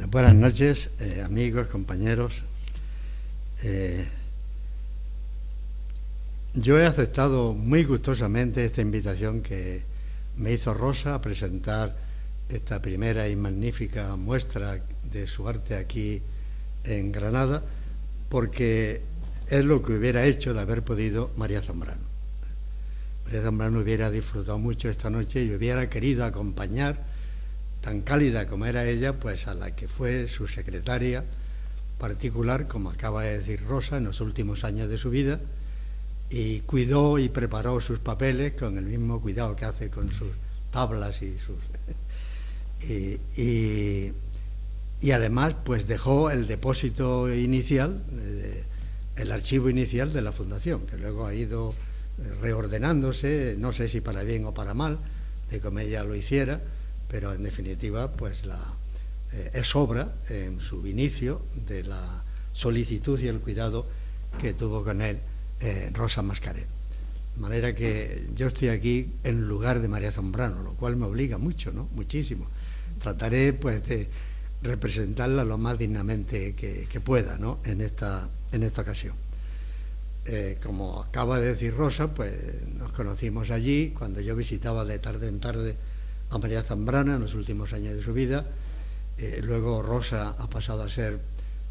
Buenas noches, amigos, compañeros. Yo he aceptado muy gustosamente esta invitación que me hizo Rosa a presentar esta primera y magnífica muestra de su arte aquí en Granada, porque es lo que hubiera hecho de haber podido María Zambrano. María Zambrano hubiera disfrutado mucho esta noche y hubiera querido acompañar, tan cálida como era ella, pues a la que fue su secretaria particular, como acaba de decir Rosa, en los últimos años de su vida, y cuidó y preparó sus papeles con el mismo cuidado que hace con sus tablas y sus... y además pues dejó el depósito inicial, el archivo inicial de la Fundación, que luego ha ido reordenándose, no sé si para bien o para mal, de como ella lo hiciera, pero en definitiva pues es obra en su inicio de la solicitud y el cuidado que tuvo con él Rosa Mascarell. De manera que yo estoy aquí en lugar de María Zambrano, lo cual me obliga mucho, ¿no? Muchísimo. Trataré pues de representarla lo más dignamente que pueda, ¿no? en esta ocasión. Como acaba de decir Rosa, pues nos conocimos allí cuando yo visitaba de tarde en tarde a María Zambrana en los últimos años de su vida. Luego Rosa ha pasado a ser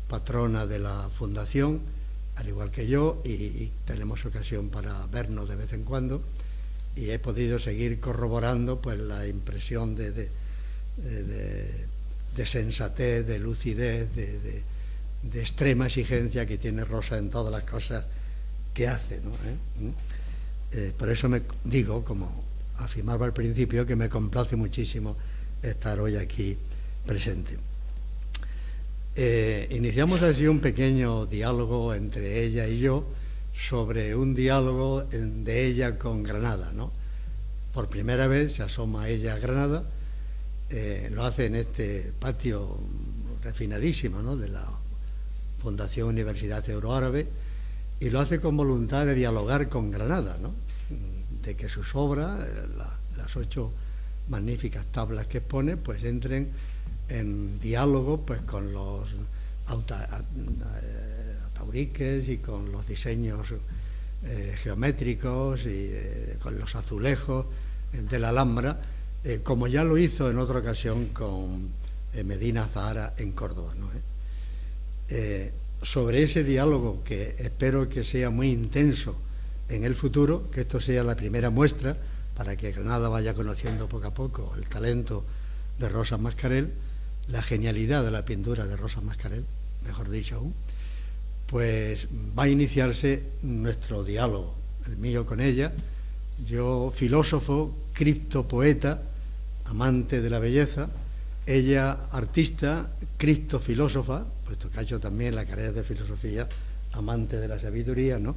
patrona de la Fundación, al igual que yo, y tenemos ocasión para vernos de vez en cuando, y he podido seguir corroborando pues la impresión de sensatez, de lucidez, de extrema exigencia que tiene Rosa en todas las cosas que hace, ¿no? Por eso me digo, como afirmaba al principio, que me complace muchísimo estar hoy aquí presente. Iniciamos así un pequeño diálogo entre ella y yo sobre un diálogo de ella con Granada, ¿no? Por primera vez se asoma ella a Granada, lo hace en este patio refinadísimo, ¿no?, de la Fundación Universidad Euroárabe, y lo hace con voluntad de dialogar con Granada, ¿no?, de que sus obras, las 8 magníficas tablas que expone, pues entren en diálogo pues con los atauriques y con los diseños geométricos y con los azulejos de la Alhambra, como ya lo hizo en otra ocasión con Medina Zahara en Córdoba, ¿no? Sobre ese diálogo, que espero que sea muy intenso en el futuro, que esto sea la primera muestra para que Granada vaya conociendo poco a poco el talento de Rosa Mascarell, la genialidad de la pintura de Rosa Mascarell, mejor dicho aún, pues va a iniciarse nuestro diálogo, el mío con ella, yo filósofo, criptopoeta, amante de la belleza, ella artista, criptofilósofa, puesto que ha hecho también la carrera de filosofía, amante de la sabiduría, ¿no?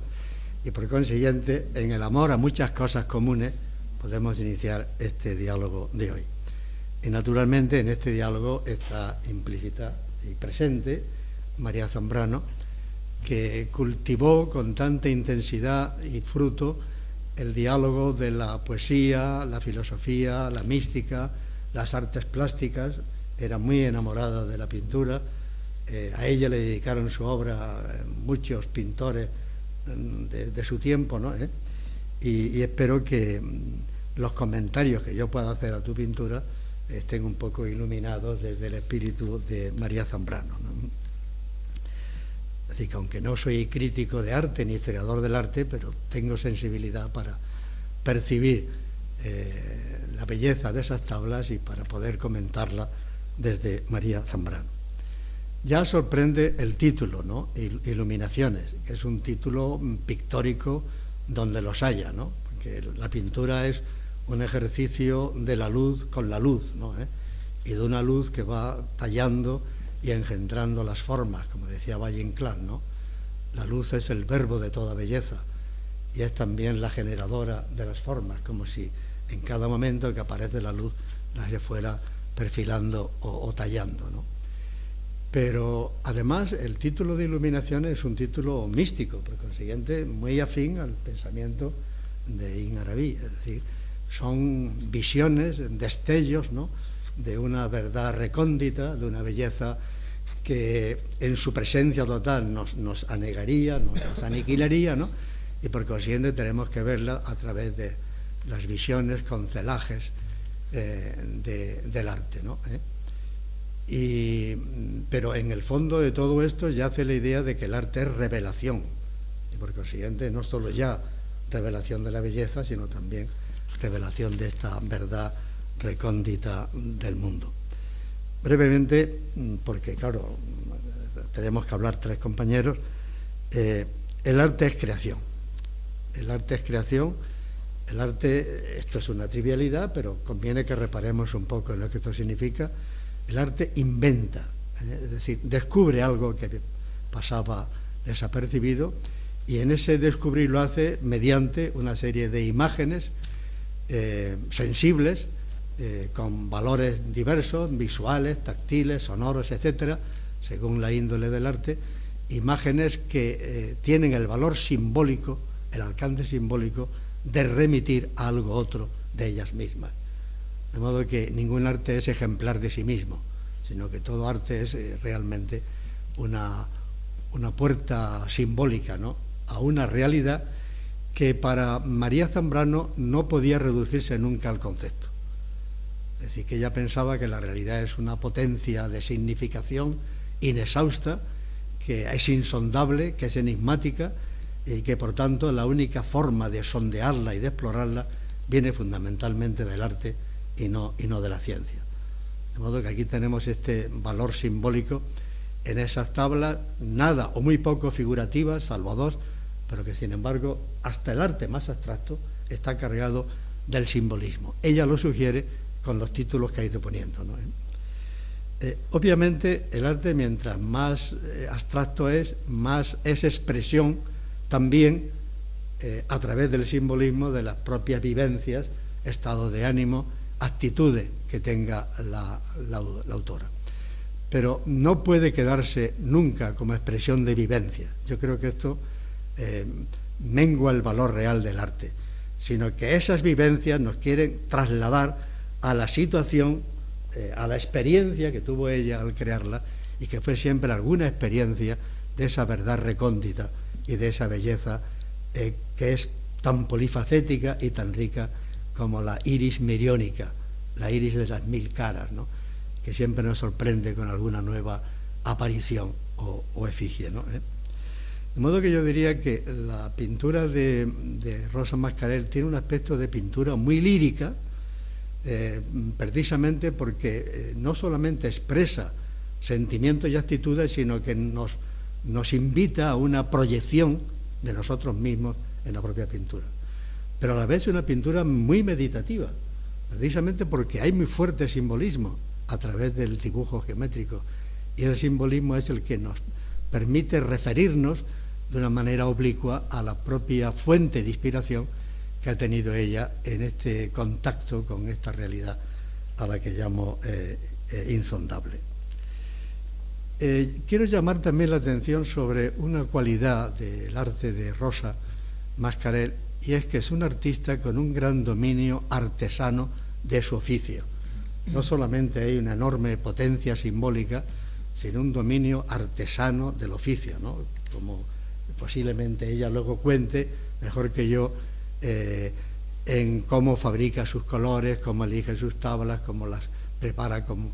Y por consiguiente, en el amor a muchas cosas comunes, podemos iniciar este diálogo de hoy. Y naturalmente en este diálogo está implícita y presente María Zambrano, que cultivó con tanta intensidad y fruto el diálogo de la poesía, la filosofía, la mística, las artes plásticas. Era muy enamorada de la pintura, a ella le dedicaron su obra muchos pintores de su tiempo, ¿no? Y espero que los comentarios que yo pueda hacer a tu pintura estén un poco iluminados desde el espíritu de María Zambrano, ¿no? Es decir, que aunque no soy crítico de arte ni historiador del arte, pero tengo sensibilidad para percibir la belleza de esas tablas y para poder comentarla desde María Zambrano. Ya sorprende el título, ¿no?, Iluminaciones, que es un título pictórico donde los haya, ¿no?, porque la pintura es un ejercicio de la luz con la luz, ¿no?, y de una luz que va tallando y engendrando las formas, como decía Valle Inclán, ¿no? La luz es el verbo de toda belleza y es también la generadora de las formas, como si en cada momento que aparece la luz la se fuera perfilando o tallando, ¿no? Pero además el título de Iluminaciones es un título místico, por consiguiente muy afín al pensamiento de Ibn Arabi, es decir, son visiones, destellos, ¿no?, de una verdad recóndita, de una belleza que en su presencia total nos anegaría, nos aniquilaría, ¿no? Y por consiguiente tenemos que verla a través de las visiones con celajes del arte, ¿no? Pero en el fondo de todo esto yace la idea de que el arte es revelación, y por consiguiente no solo ya revelación de la belleza, sino también revelación de esta verdad recóndita del mundo. Brevemente, porque claro, tenemos que hablar tres compañeros, el arte es creación. El arte es creación. El arte, esto es una trivialidad, pero conviene que reparemos un poco en lo que esto significa. El arte inventa, es decir, descubre algo que pasaba desapercibido, y en ese descubrir lo hace mediante una serie de imágenes sensibles, con valores diversos, visuales, táctiles, sonoros, etcétera, según la índole del arte, imágenes que tienen el valor simbólico, el alcance simbólico de remitir a algo otro de ellas mismas. De modo que ningún arte es ejemplar de sí mismo, sino que todo arte es realmente una puerta simbólica, ¿no?, a una realidad que para María Zambrano no podía reducirse nunca al concepto. Es decir, que ella pensaba que la realidad es una potencia de significación inexhausta, que es insondable, que es enigmática, y que por tanto la única forma de sondearla y de explorarla viene fundamentalmente del arte y no de la ciencia. De modo que aquí tenemos este valor simbólico en esas tablas, nada o muy poco figurativas, salvo dos, pero que sin embargo hasta el arte más abstracto está cargado del simbolismo. Ella lo sugiere con los títulos que ha ido poniendo, ¿no? Obviamente el arte, mientras más abstracto es, más es expresión también a través del simbolismo de las propias vivencias, estados de ánimo, actitudes que tenga la autora. Pero no puede quedarse nunca como expresión de vivencia. Yo creo que esto mengua el valor real del arte, sino que esas vivencias nos quieren trasladar a la situación, a la experiencia que tuvo ella al crearla, y que fue siempre alguna experiencia de esa verdad recóndita y de esa belleza que es tan polifacética y tan rica como la iris miriónica, la iris de las 1000 caras, ¿no?, que siempre nos sorprende con alguna nueva aparición o efigie, ¿no? De modo que yo diría que la pintura de Rosa Mascarell tiene un aspecto de pintura muy lírica, precisamente porque no solamente expresa sentimientos y actitudes, sino que nos invita a una proyección de nosotros mismos en la propia pintura. Pero a la vez es una pintura muy meditativa, precisamente porque hay muy fuerte simbolismo a través del dibujo geométrico, y el simbolismo es el que nos permite referirnos de una manera oblicua a la propia fuente de inspiración que ha tenido ella en este contacto con esta realidad a la que llamo insondable. Quiero llamar también la atención sobre una cualidad del arte de Rosa Mascarell, y es que es un artista con un gran dominio artesano de su oficio. No solamente hay una enorme potencia simbólica, sino un dominio artesano del oficio, ¿no?, como posiblemente ella luego cuente mejor que yo en cómo fabrica sus colores, cómo elige sus tablas, cómo las prepara con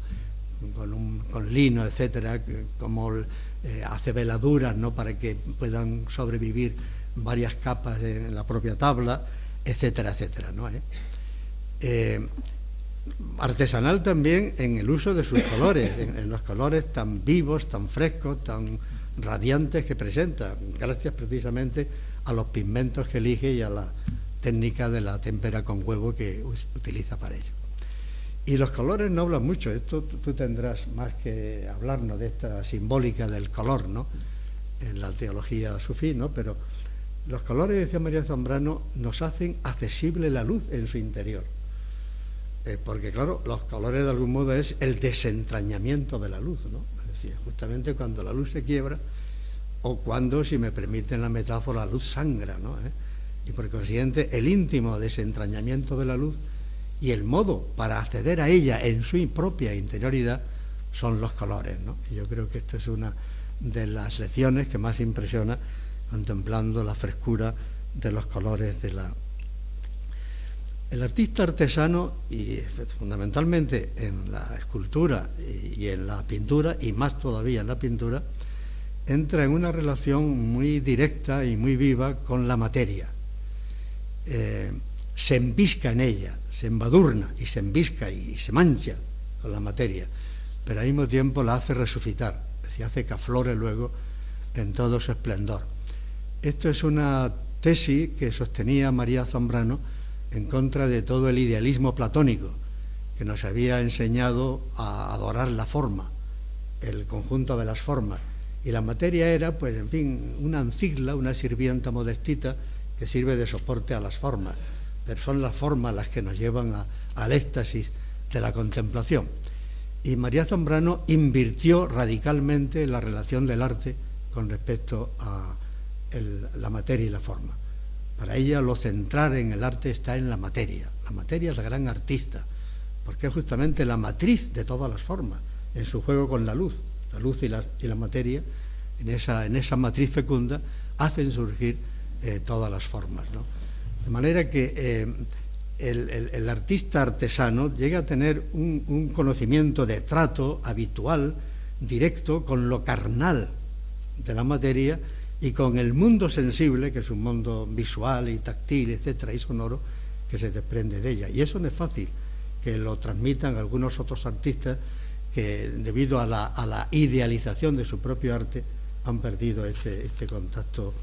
lino, etcétera, cómo hace veladuras, ¿no?, para que puedan sobrevivir varias capas en la propia tabla, etcétera, etcétera, ¿no? Artesanal también en el uso de sus colores, en los colores tan vivos, tan frescos, tan radiantes que presenta, gracias precisamente a los pigmentos que elige y a la técnica de la témpera con huevo que utiliza para ello. Y los colores no hablan mucho, esto tú tendrás más que hablarnos de esta simbólica del color, ¿no?, en la teología sufí, ¿no?, pero los colores, decía María Zambrano, nos hacen accesible la luz en su interior. Porque claro, los colores de algún modo es el desentrañamiento de la luz, ¿no? Es decir, justamente cuando la luz se quiebra, o cuando, si me permiten la metáfora, la luz sangra, ¿no? Y por consiguiente el íntimo desentrañamiento de la luz y el modo para acceder a ella en su propia interioridad son los colores, ¿no? Y yo creo que esto es una de las lecciones que más impresiona contemplando la frescura de los colores de la... El artista artesano, y fundamentalmente en la escultura y en la pintura, y más todavía en la pintura, entra en una relación muy directa y muy viva con la materia. Se embisca en ella, se embadurna y se embisca y se mancha con la materia, pero al mismo tiempo la hace resucitar, es decir, hace que aflore luego en todo su esplendor. Esto es una tesis que sostenía María Zambrano en contra de todo el idealismo platónico que nos había enseñado a adorar la forma, el conjunto de las formas, y la materia era, pues en fin, una ancigla, una sirvienta modestita que sirve de soporte a las formas, pero son las formas las que nos llevan al éxtasis de la contemplación. Y María Zambrano invirtió radicalmente la relación del arte con respecto a la materia y la forma. Para ella lo central en el arte está en la materia. La materia es la gran artista, porque es justamente la matriz de todas las formas, en su juego con la luz y la materia, en esa matriz fecunda, hacen surgir todas las formas, ¿no? De manera que el artista artesano llega a tener un conocimiento de trato habitual, directo, con lo carnal de la materia y con el mundo sensible, que es un mundo visual y táctil, etcétera, y sonoro, que se desprende de ella. Y eso no es fácil que lo transmitan algunos otros artistas que, debido a la idealización de su propio arte, han perdido este contacto.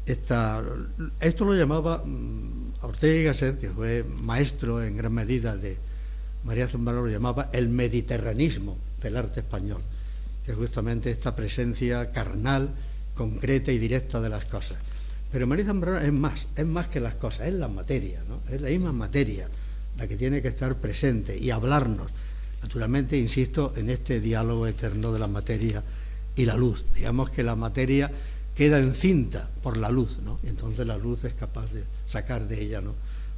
Esto lo llamaba Ortega y Gasset, que fue maestro en gran medida de María Zambrano, lo llamaba el mediterranismo del arte español, que es justamente esta presencia carnal, concreta y directa de las cosas. Pero María Zambrano es más que las cosas, es la materia, ¿no? Es la misma materia la que tiene que estar presente y hablarnos. Naturalmente, insisto, en este diálogo eterno de la materia y la luz. Digamos que la materia queda encinta por la luz, ¿no? Y entonces la luz es capaz de sacar de ella, ¿no?,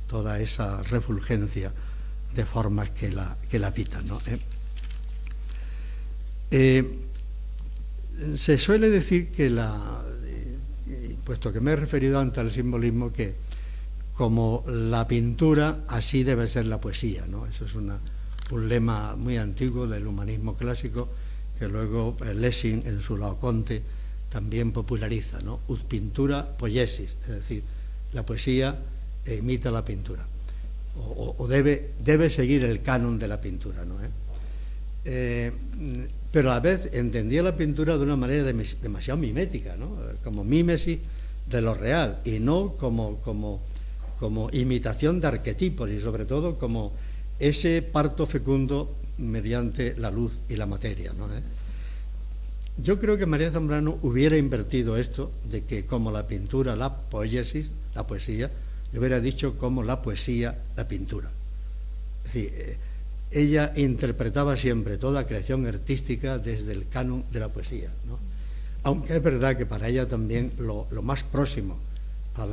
toda esa refulgencia de formas que la habitan, ¿no? Se suele decir que puesto que me he referido antes al simbolismo, que como la pintura, así debe ser la poesía, ¿no? Eso es un lema muy antiguo del humanismo clásico, que luego Lessing en su Laoconte también populariza, ¿no? Ut pintura poiesis, es decir, la poesía imita la pintura, o debe seguir el canon de la pintura, ¿no? Pero a la vez entendía la pintura de una manera demasiado mimética, ¿no? Como mímesis de lo real, y no como imitación de arquetipos, y sobre todo como ese parto fecundo mediante la luz y la materia, ¿no? Yo creo que María Zambrano hubiera invertido esto, de que como la pintura, la poiesis, la poesía, yo hubiera dicho como la poesía, la pintura. Es decir, ella interpretaba siempre toda creación artística desde el canon de la poesía, ¿no? Aunque es verdad que para ella también lo más próximo a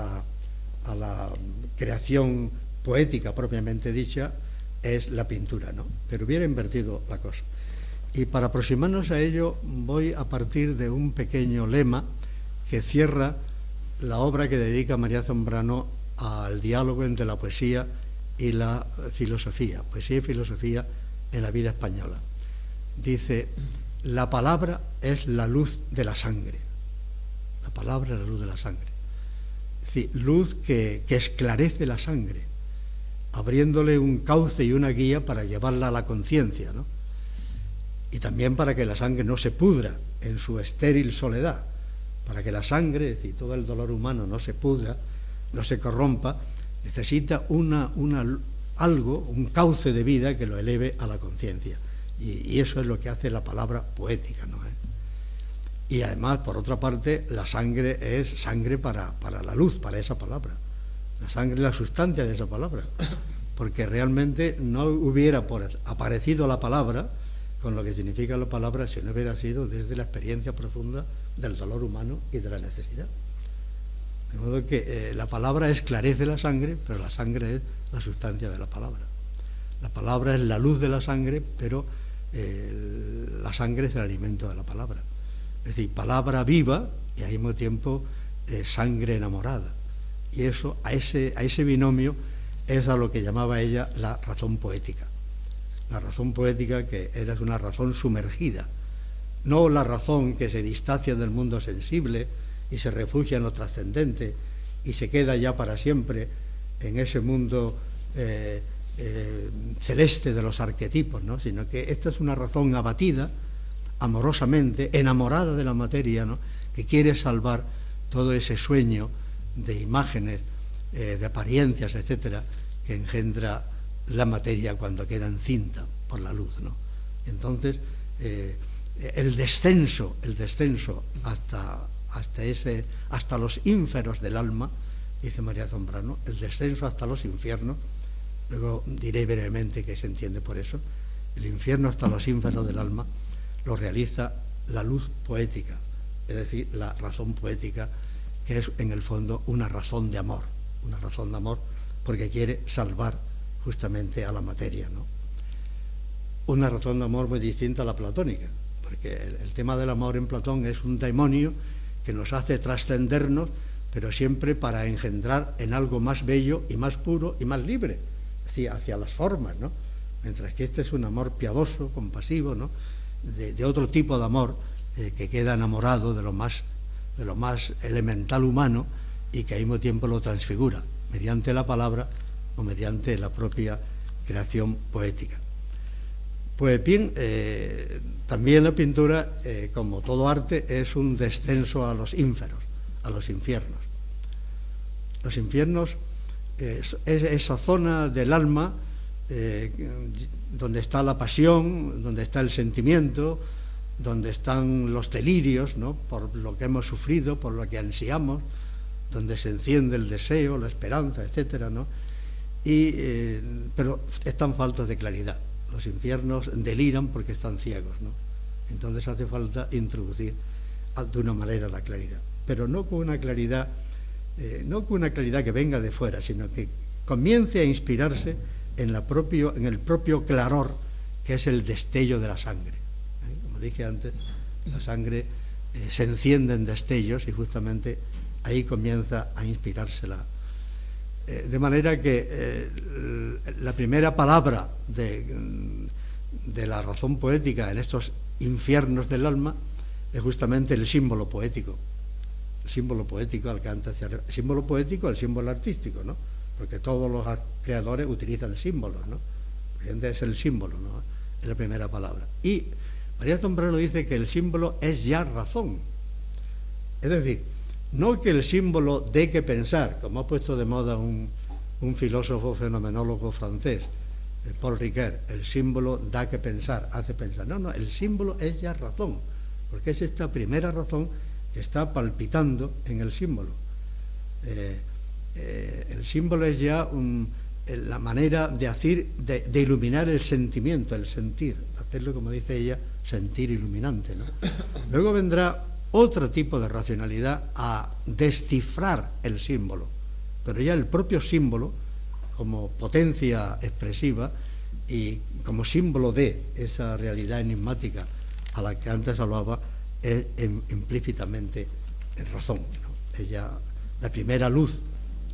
la creación poética propiamente dicha es la pintura, ¿no? Pero hubiera invertido la cosa. Y para aproximarnos a ello voy a partir de un pequeño lema que cierra la obra que dedica María Zambrano al diálogo entre la poesía y la filosofía, poesía y filosofía en la vida española. Dice: la palabra es la luz de la sangre. La palabra es la luz de la sangre. Es decir, luz que esclarece la sangre, abriéndole un cauce y una guía para llevarla a la conciencia, ¿no? Y también para que la sangre no se pudra en su estéril soledad, para que la sangre, es decir, todo el dolor humano no se pudra, no se corrompa, necesita algo, un cauce de vida que lo eleve a la conciencia. Y eso es lo que hace la palabra poética, ¿no? Y además, por otra parte, la sangre es sangre para la luz, para esa palabra. La sangre es la sustancia de esa palabra, porque realmente no hubiera aparecido la palabra con lo que significa la palabra si no hubiera sido desde la experiencia profunda del dolor humano y de la necesidad. De modo que la palabra esclarece la sangre, pero la sangre es la sustancia de la palabra. La palabra es la luz de la sangre, pero la sangre es el alimento de la palabra. Es decir, palabra viva y al mismo tiempo sangre enamorada. Y eso, a ese binomio es a lo que llamaba ella la razón poética. La razón poética, que era una razón sumergida, no la razón que se distancia del mundo sensible y se refugia en lo trascendente y se queda ya para siempre en ese mundo celeste de los arquetipos, ¿no? Sino que esta es una razón abatida, amorosamente, enamorada de la materia, ¿no? Que quiere salvar todo ese sueño de imágenes, de apariencias, etcétera, que engendra la materia cuando queda encinta por la luz, ¿no? Entonces, el descenso hasta los ínferos del alma, dice María Zambrano, el descenso hasta los infiernos, luego diré brevemente qué se entiende por eso, el infierno hasta los ínferos del alma lo realiza la luz poética, es decir, la razón poética, que es en el fondo una razón de amor porque quiere salvar justamente a la materia, ¿no? Una razón de amor muy distinta a la platónica, porque el tema del amor en Platón es un demonio que nos hace trascendernos, pero siempre para engendrar en algo más bello y más puro y más libre, hacia las formas, ¿no? Mientras que este es un amor piadoso, compasivo, ¿no? De otro tipo de amor que queda enamorado de lo más elemental humano y que al mismo tiempo lo transfigura mediante la palabra o mediante la propia creación poética. Pues bien, también la pintura, como todo arte, es un descenso a los ínferos, a los infiernos. Los infiernos es esa zona del alma donde está la pasión, donde está el sentimiento, donde están los delirios, ¿no? Por lo que hemos sufrido, por lo que ansiamos, donde se enciende el deseo, la esperanza, etcétera, ¿no? Pero están faltos de claridad. Los infiernos deliran porque están ciegos, ¿no? Entonces hace falta introducir de una manera la claridad, pero no con una claridad que venga de fuera, sino que comience a inspirarse en el propio claror que es el destello de la sangre. Como dije antes, la sangre se enciende en destellos y justamente ahí comienza a inspirársela. De manera que la primera palabra de la razón poética en estos infiernos del alma es justamente el símbolo poético. El símbolo poético alcanza hacia arriba. El símbolo poético, el símbolo artístico, ¿no? Porque todos los creadores utilizan símbolos, ¿no? Es el símbolo, ¿no? Es la primera palabra. Y María Zambrano dice que el símbolo es ya razón. Es decir, no que el símbolo dé que pensar, como ha puesto de moda un filósofo fenomenólogo francés, Paul Ricoeur, el símbolo da que pensar, hace pensar. No, el símbolo es ya razón, porque es esta primera razón que está palpitando en el símbolo. El símbolo es ya la manera de iluminar el sentimiento, el sentir, hacerlo, como dice ella, sentir iluminante, ¿no? Luego vendrá otro tipo de racionalidad a descifrar el símbolo, pero ya el propio símbolo, como potencia expresiva y como símbolo de esa realidad enigmática a la que antes hablaba, es implícitamente razón, ¿no? Es ya la primera luz,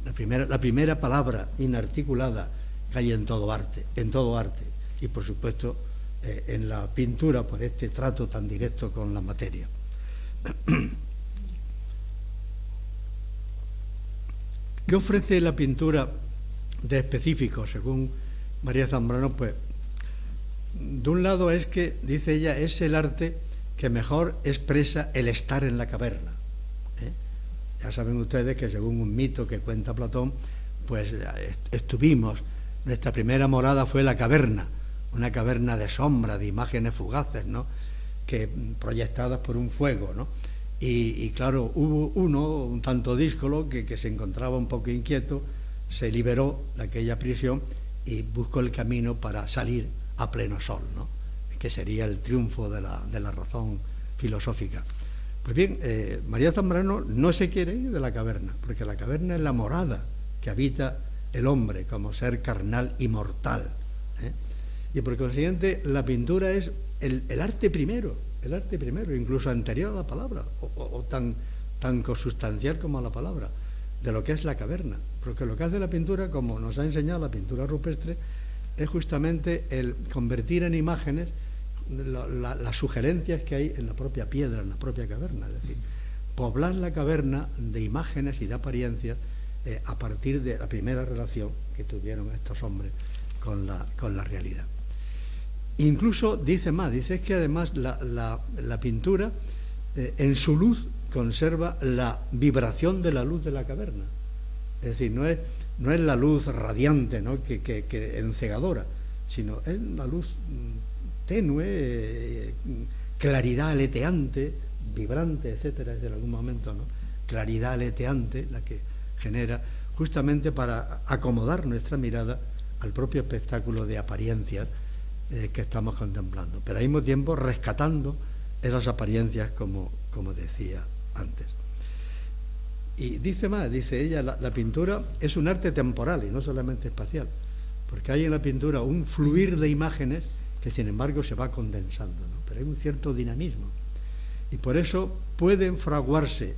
la primera palabra inarticulada que hay en todo arte, y por supuesto en la pintura, por este trato tan directo con la materia. ¿Qué ofrece la pintura de específico, según María Zambrano? Pues, de un lado es que, dice ella, es el arte que mejor expresa el estar en la caverna. Ya saben ustedes que según un mito que cuenta Platón, pues nuestra primera morada fue la caverna, una caverna de sombra, de imágenes fugaces, ¿no? Que proyectadas por un fuego, ¿no? Y claro, hubo un tanto díscolo que se encontraba un poco inquieto, se liberó de aquella prisión y buscó el camino para salir a pleno sol, ¿no? Que sería el triunfo de la razón filosófica. Pues bien, María Zambrano no se quiere ir de la caverna, porque la caverna es la morada que habita el hombre como ser carnal y mortal, ¿eh? Y por consiguiente la pintura es el arte primero, incluso anterior a la palabra, o tan consustancial como a la palabra, de lo que es la caverna. Porque lo que hace la pintura, como nos ha enseñado la pintura rupestre, es justamente el convertir en imágenes las sugerencias que hay en la propia piedra, en la propia caverna, es decir, poblar la caverna de imágenes y de apariencias a partir de la primera relación que tuvieron estos hombres con la realidad. Incluso dice que además la pintura en su luz conserva la vibración de la luz de la caverna, es decir, no es la luz radiante, ¿no?, que encegadora, sino es la luz tenue, claridad aleteante, vibrante, etcétera, desde algún momento, ¿no? Claridad aleteante, la que genera justamente para acomodar nuestra mirada al propio espectáculo de apariencias que estamos contemplando, pero al mismo tiempo rescatando esas apariencias como decía antes. Y dice ella, la pintura es un arte temporal y no solamente espacial, porque hay en la pintura un fluir de imágenes que sin embargo se va condensando, ¿no? Pero hay un cierto dinamismo y por eso pueden fraguarse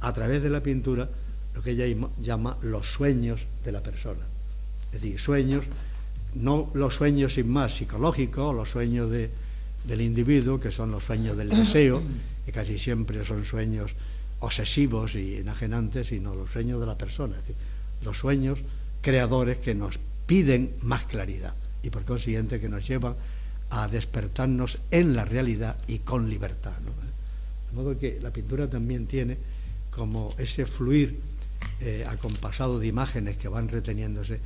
a través de la pintura lo que ella llama los sueños de la persona, es decir, sueños, no los sueños sin más psicológicos, los sueños del individuo, que son los sueños del deseo, que casi siempre son sueños obsesivos y enajenantes, sino los sueños de la persona, es decir, los sueños creadores que nos piden más claridad y por consiguiente que nos llevan a despertarnos en la realidad y con libertad, ¿no? De modo que la pintura también tiene como ese fluir acompasado de imágenes que van reteniéndose,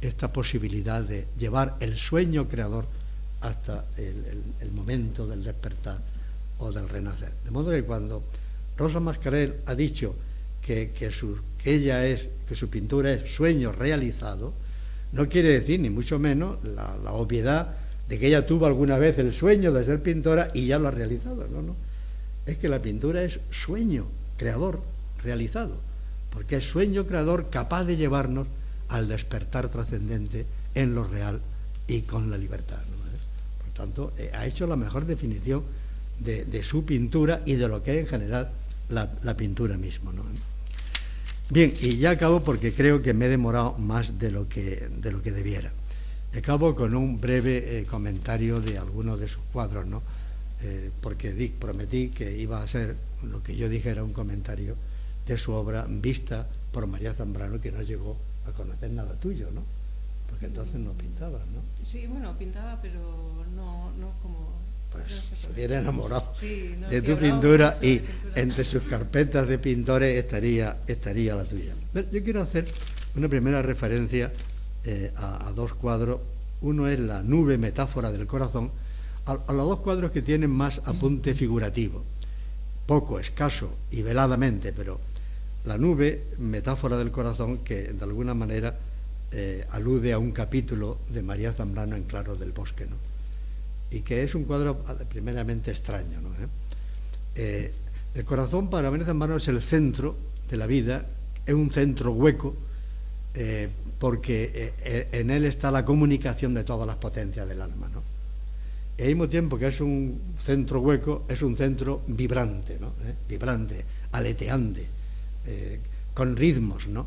esta posibilidad de llevar el sueño creador hasta el momento del despertar o del renacer. De modo que cuando Rosa Mascarell ha dicho que su pintura es sueño realizado, no quiere decir ni mucho menos la obviedad de que ella tuvo alguna vez el sueño de ser pintora y ya lo ha realizado. No, es que la pintura es sueño creador realizado, porque es sueño creador capaz de llevarnos al despertar trascendente en lo real y con la libertad, ¿no? Por tanto, ha hecho la mejor definición de su pintura y de lo que es en general la pintura misma, ¿no? Bien, y ya acabo porque creo que me he demorado más de lo que debiera. Acabo con un breve comentario de algunos de sus cuadros, ¿no? Porque prometí que iba a ser lo que yo dije era un comentario de su obra vista por María Zambrano, que no llegó a conocer nada tuyo, ¿no? Porque entonces no pintabas, ¿no? Sí, bueno, pintaba, pero no como... Pues se hubiera enamorado de sí, tu pintura y entre sus carpetas de pintores estaría la tuya. Yo quiero hacer una primera referencia a dos cuadros. Uno es La nube, metáfora del corazón, a los dos cuadros que tienen más apunte figurativo, poco, escaso y veladamente, pero La nube, metáfora del corazón, que de alguna manera alude a un capítulo de María Zambrano en Claros del Bosque, ¿no? Y que es un cuadro primeramente extraño, ¿no? El corazón para María Zambrano es el centro de la vida, es un centro hueco, porque en él está la comunicación de todas las potencias del alma, ¿no? Y al mismo tiempo que es un centro hueco, es un centro vibrante, ¿no? Vibrante, aleteante, con ritmos, ¿no?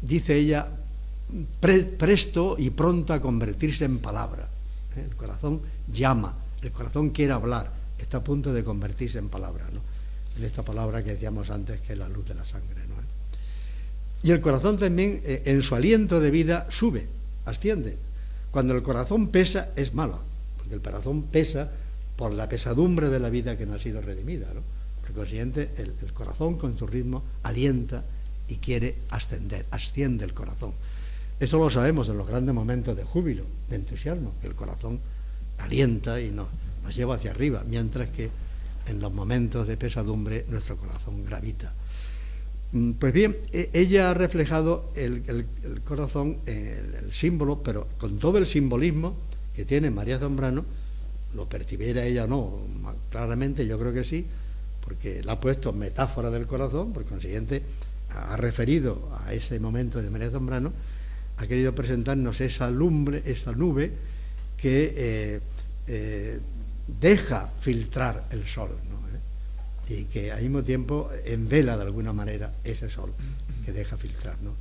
Dice ella, presto y pronto a convertirse en palabra. El corazón llama, el corazón quiere hablar, está a punto de convertirse en palabra, ¿no? En esta palabra que decíamos antes, que es la luz de la sangre, ¿no? Y el corazón también, en su aliento de vida, sube, asciende. Cuando el corazón pesa, es malo, porque el corazón pesa por la pesadumbre de la vida que no ha sido redimida, ¿no? Por consiguiente, el corazón con su ritmo alienta y quiere ascender, asciende el corazón. Eso lo sabemos en los grandes momentos de júbilo, de entusiasmo, que el corazón alienta y nos lleva hacia arriba, mientras que en los momentos de pesadumbre nuestro corazón gravita. Pues bien, ella ha reflejado el corazón, el símbolo, pero con todo el simbolismo que tiene María Zambrano, lo percibiera ella o no, claramente yo creo que sí, porque la ha puesto metáfora del corazón, por consiguiente ha referido a ese momento de María Zambrano, ha querido presentarnos esa lumbre, esa nube que deja filtrar el sol, ¿no? Y que al mismo tiempo envela de alguna manera ese sol que deja filtrar, ¿no?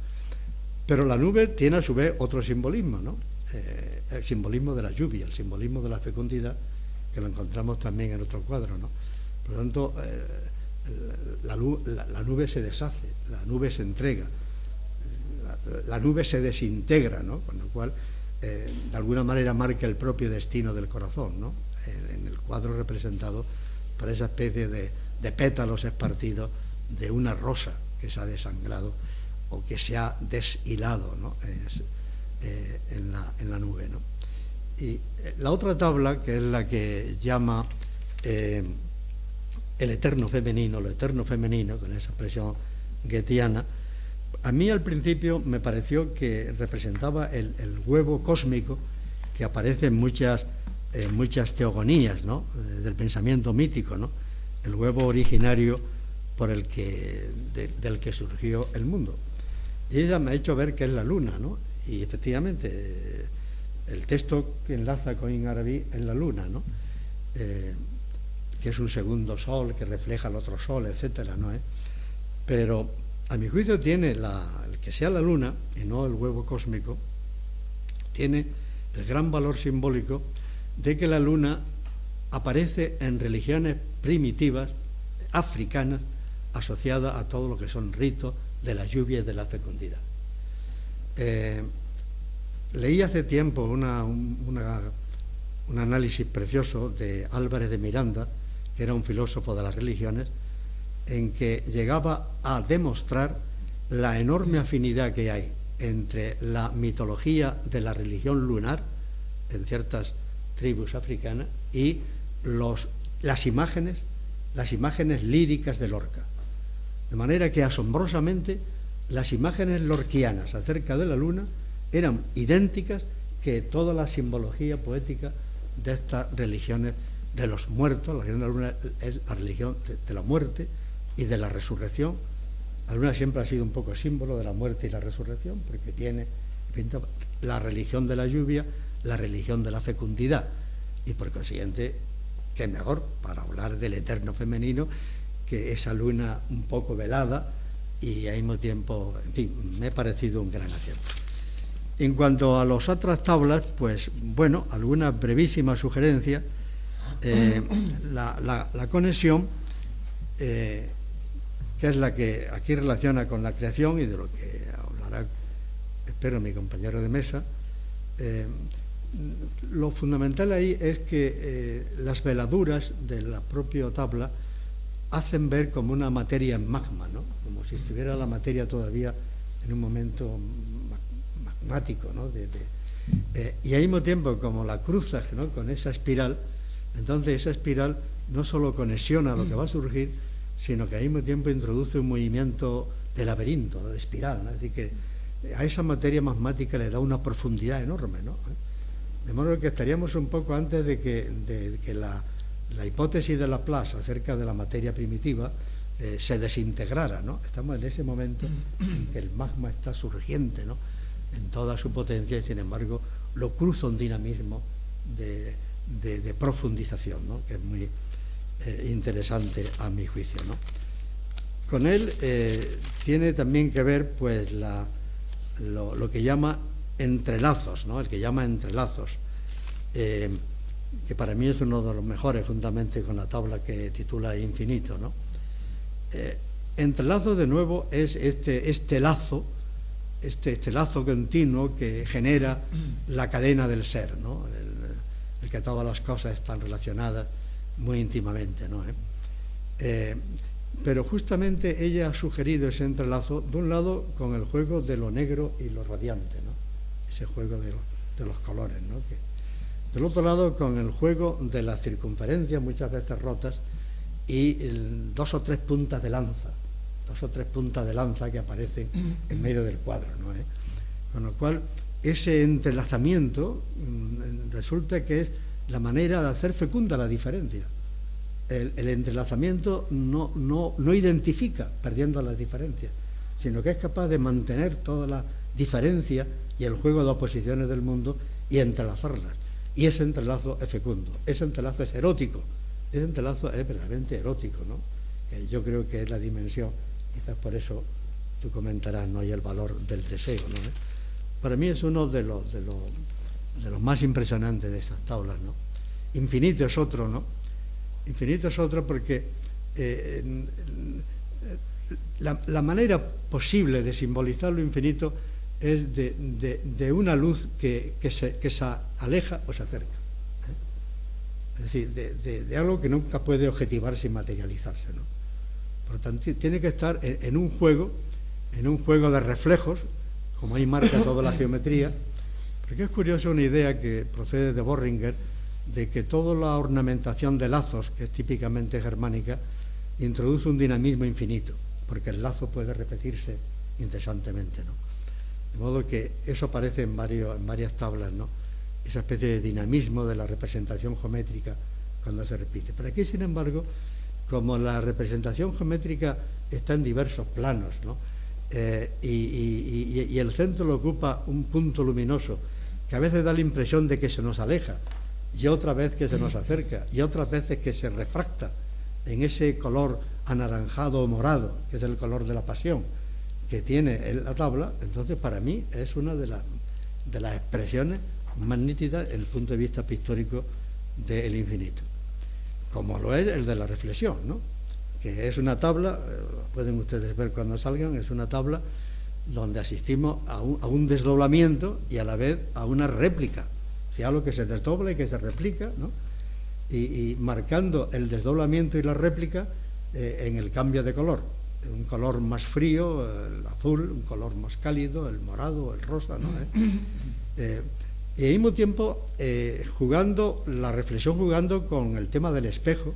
Pero la nube tiene a su vez otro simbolismo, ¿no? El simbolismo de la lluvia, el simbolismo de la fecundidad, que lo encontramos también en otro cuadro, ¿no? Por lo tanto, la nube se deshace, la nube se entrega, la nube se desintegra, ¿no? Con lo cual, de alguna manera marca el propio destino del corazón, ¿no? En el cuadro representado por esa especie de pétalos esparcidos de una rosa que se ha desangrado o que se ha deshilado, ¿no? En la nube, ¿no? Y la otra tabla, que es la que llama el eterno femenino, lo eterno femenino, con esa expresión goetheana, a mí al principio me pareció que representaba el huevo cósmico que aparece en muchas teogonías, ¿no? Del pensamiento mítico, ¿no? El huevo originario del que surgió el mundo. Y ella me ha hecho ver que es la luna, ¿no? Y efectivamente, el texto que enlaza con Ibn Arabi es la luna, ¿no? Que es un segundo sol que refleja el otro sol, etcétera, ¿no? Pero a mi juicio tiene el que sea la luna y no el huevo cósmico, tiene el gran valor simbólico de que la luna aparece en religiones primitivas africanas asociadas a todo lo que son ritos de la lluvia y de la fecundidad. Leí hace tiempo un análisis precioso de Álvarez de Miranda, que era un filósofo de las religiones, en que llegaba a demostrar la enorme afinidad que hay entre la mitología de la religión lunar en ciertas tribus africanas y las imágenes líricas de Lorca. De manera que asombrosamente las imágenes lorquianas acerca de la luna eran idénticas que toda la simbología poética de estas religiones de los muertos. La religión de la luna es la religión de la muerte y de la resurrección. La luna siempre ha sido un poco símbolo de la muerte y la resurrección, porque tiene la religión de la lluvia, la religión de la fecundidad, y por consiguiente, qué mejor para hablar del eterno femenino que esa luna un poco velada y al mismo tiempo, en fin, me ha parecido un gran acierto. En cuanto a las otras tablas, pues bueno, algunas brevísimas sugerencias. La conexión, que es la que aquí relaciona con la creación y de lo que hablará, espero, mi compañero de mesa, lo fundamental ahí es que las veladuras de la propia tabla hacen ver como una materia en magma, ¿no? Como si estuviera la materia todavía en un momento magmático, ¿no? Y al mismo tiempo, como la cruzas, ¿no?, con esa espiral, entonces esa espiral no solo conexiona lo que va a surgir, sino que al mismo tiempo introduce un movimiento de laberinto, de espiral, ¿no? Es decir, que a esa materia magmática le da una profundidad enorme, ¿no? De modo que estaríamos un poco antes de que la hipótesis de Laplace acerca de la materia primitiva se desintegrara, ¿no? Estamos en ese momento en que el magma está surgiente, ¿no?, en toda su potencia, y sin embargo lo cruza un dinamismo de profundización, ¿no?, que es muy interesante a mi juicio, ¿no? Con él tiene también que ver pues lo que llama entrelazos, ¿no?, el que llama entrelazos, que para mí es uno de los mejores, juntamente con la tabla que titula Infinito, ¿no? Entrelazo, de nuevo, es este lazo continuo que genera la cadena del ser, ¿no?, el que todas las cosas están relacionadas muy íntimamente, ¿no? Pero justamente ella ha sugerido ese entrelazo, de un lado, con el juego de lo negro y lo radiante, ¿no?, ese juego de los colores, ¿no?, del otro lado, con el juego de las circunferencias muchas veces rotas y dos o tres puntas de lanza que aparecen en medio del cuadro, ¿no? Con lo cual, ese entrelazamiento resulta que es la manera de hacer fecunda la diferencia. el entrelazamiento no identifica perdiendo las diferencias, sino que es capaz de mantener todas las diferencias y el juego de oposiciones del mundo y entrelazarlas. Y ese entrelazo es fecundo, ese entrelazo es erótico, ese entrelazo es verdaderamente erótico, ¿no? Que yo creo que es la dimensión, quizás por eso tú comentarás, ¿no?, y el valor del deseo, ¿no? Para mí es uno de los más impresionantes de estas tablas, ¿no? Infinito es otro, ¿no? Infinito es otro porque la manera posible de simbolizar lo infinito es de una luz que se aleja o se acerca, ¿eh? Es decir, de algo que nunca puede objetivarse y materializarse, ¿no? Por lo tanto, tiene que estar en un juego de reflejos, como ahí marca toda la geometría, porque es curioso una idea que procede de Boehringer, de que toda la ornamentación de lazos, que es típicamente germánica, introduce un dinamismo infinito, porque el lazo puede repetirse incesantemente, ¿no? De modo que eso aparece en varias tablas, ¿no? Esa especie de dinamismo de la representación geométrica cuando se repite. Pero aquí, sin embargo, como la representación geométrica está en diversos planos, ¿no? Y el centro lo ocupa un punto luminoso que a veces da la impresión de que se nos aleja, y otra vez que se nos acerca, y otras veces que se refracta en ese color anaranjado o morado, que es el color de la pasión que tiene la tabla. Entonces, para mí es una de las expresiones más nítidas desde el punto de vista pictórico del infinito, como lo es el de la reflexión, ¿no? Que es una tabla, pueden ustedes ver cuando salgan, es una tabla donde asistimos a un desdoblamiento y a la vez a una réplica, o sea, algo que se desdobla y que se replica, ¿no? Y marcando el desdoblamiento y la réplica en el cambio de color, un color más frío, el azul, un color más cálido, el morado, el rosa, ¿no? Y al mismo tiempo jugando la reflexión, jugando con el tema del espejo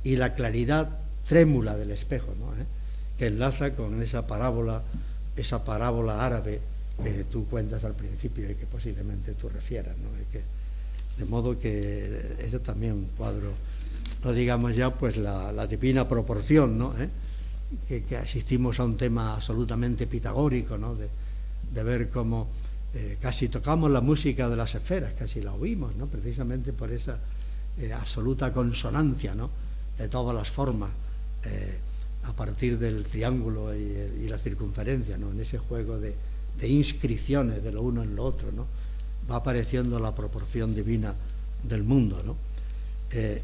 y la claridad trémula del espejo, ¿no? Que enlaza con esa parábola árabe que tú cuentas al principio y que posiblemente tú refieras, ¿no? De modo que eso también un cuadro, no digamos ya pues la divina proporción, ¿no? Que asistimos a un tema absolutamente pitagórico, ¿no? De ver cómo casi tocamos la música de las esferas, casi la oímos, ¿no? Precisamente por esa absoluta consonancia, ¿no?, de todas las formas a partir del triángulo y la circunferencia, ¿no? En ese juego de inscripciones de lo uno en lo otro, ¿no? Va apareciendo la proporción divina del mundo, ¿no?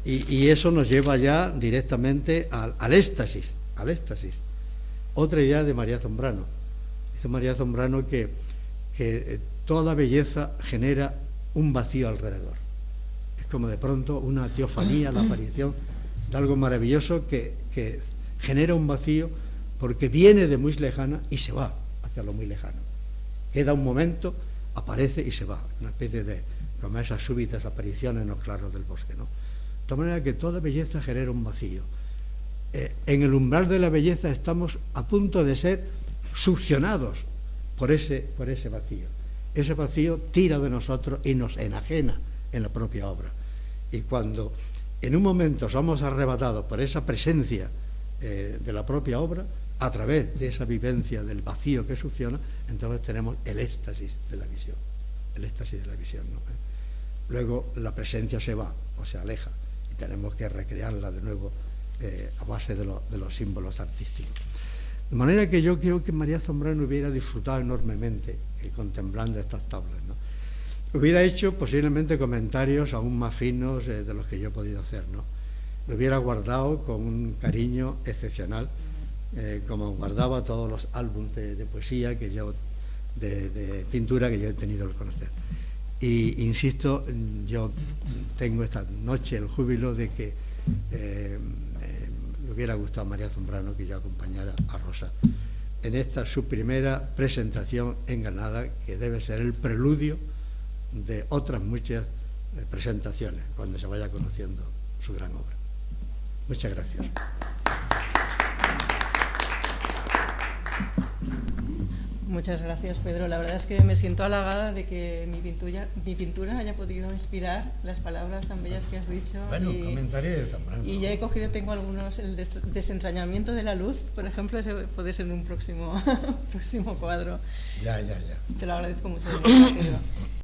Y eso nos lleva ya directamente al éxtasis, Otra idea de María Zambrano. Dice María Zambrano que toda belleza genera un vacío alrededor. Es como de pronto una teofanía, la aparición de algo maravilloso que genera un vacío porque viene de muy lejana y se va hacia lo muy lejano. Queda un momento, aparece y se va, una especie de como esas súbitas apariciones en los claros del bosque, ¿no? De tal manera que toda belleza genera un vacío. En el umbral de la belleza estamos a punto de ser succionados por ese vacío. Ese vacío tira de nosotros y nos enajena en la propia obra. Y cuando en un momento somos arrebatados por esa presencia de la propia obra, a través de esa vivencia del vacío que succiona, entonces tenemos el éxtasis de la visión. El éxtasis de la visión, ¿no? Luego la presencia se va o se aleja y tenemos que recrearla de nuevo a base de los símbolos artísticos. De manera que yo creo que María Zambrano hubiera disfrutado enormemente contemplando estas tablas, ¿no? Hubiera hecho posiblemente comentarios aún más finos de los que yo he podido hacer, ¿no? Lo hubiera guardado con un cariño excepcional, como guardaba todos los álbumes de poesía que yo, de pintura que yo he tenido el conocer. Y insisto, yo tengo esta noche el júbilo de que le hubiera gustado a María Zambrano que yo acompañara a Rosa en esta su primera presentación en Granada, que debe ser el preludio de otras muchas presentaciones cuando se vaya conociendo su gran obra. Muchas gracias. Muchas gracias, Pedro. La verdad es que me siento halagada de que mi pintura haya podido inspirar las palabras tan bellas que has dicho. Bueno, comentaré de Zambrano. Y ya he cogido, tengo algunos, el desentrañamiento de la luz, por ejemplo, ese puede ser un próximo cuadro. Ya. Te lo agradezco mucho, Pedro.